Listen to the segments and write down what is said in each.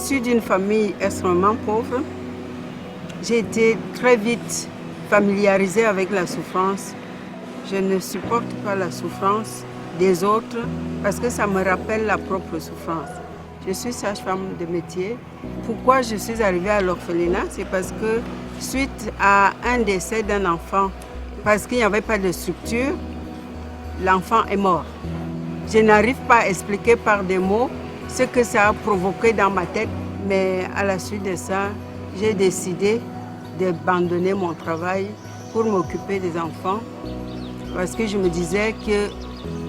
Issu d'une famille extrêmement pauvre, j'ai été très vite familiarisée avec la souffrance. Je ne supporte pas la souffrance des autres parce que ça me rappelle la propre souffrance. Je suis sage-femme de métier. Pourquoi je suis arrivée à l'orphelinat? C'est parce que suite à un décès d'un enfant, parce qu'il n'y avait pas de structure, l'enfant est mort. Je n'arrive pas à expliquer par des mots ce que ça a provoqué dans ma tête, mais à la suite de ça, j'ai décidé d'abandonner mon travail pour m'occuper des enfants parce que je me disais que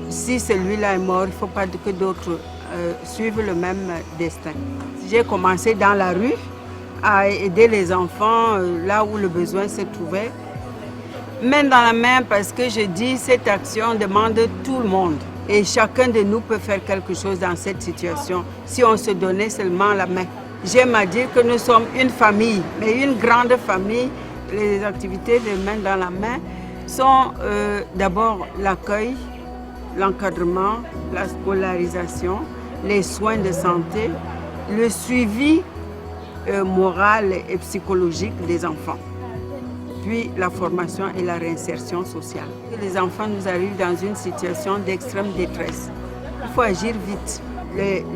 si celui-là est mort, il ne faut pas que d'autres suivent le même destin. J'ai commencé dans la rue à aider les enfants là où le besoin se trouvait. Main dans la main parce que je dis cette action demande tout le monde. Et chacun de nous peut faire quelque chose dans cette situation si on se donnait seulement la main. J'aime à dire que nous sommes une famille, mais une grande famille. Les activités de main dans la main sont d'abord l'accueil, l'encadrement, la scolarisation, les soins de santé, le suivi moral et psychologique des enfants, puis la formation et la réinsertion sociale. Les enfants nous arrivent dans une situation d'extrême détresse. Il faut agir vite.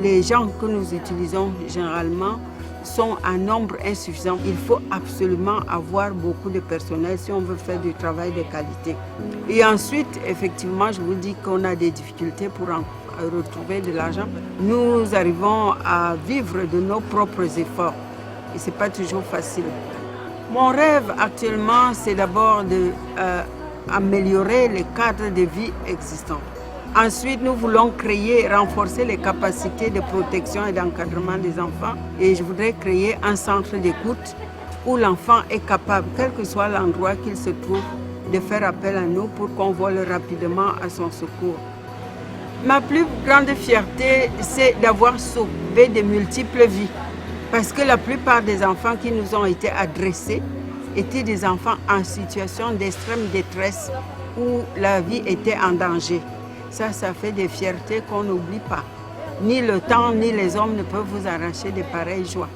Les gens que nous utilisons généralement sont en nombre insuffisant. Il faut absolument avoir beaucoup de personnel si on veut faire du travail de qualité. Et ensuite, effectivement, je vous dis qu'on a des difficultés pour retrouver de l'argent. Nous arrivons à vivre de nos propres efforts et ce n'est pas toujours facile. Mon rêve actuellement, c'est d'abord d'améliorer les cadres de vie existants. Ensuite, nous voulons créer, renforcer les capacités de protection et d'encadrement des enfants. Et je voudrais créer un centre d'écoute où l'enfant est capable, quel que soit l'endroit qu'il se trouve, de faire appel à nous pour qu'on vole rapidement à son secours. Ma plus grande fierté, c'est d'avoir sauvé de multiples vies. Parce que la plupart des enfants qui nous ont été adressés étaient des enfants en situation d'extrême détresse où la vie était en danger. Ça fait des fiertés qu'on n'oublie pas. Ni le temps, ni les hommes ne peuvent vous arracher de pareilles joies.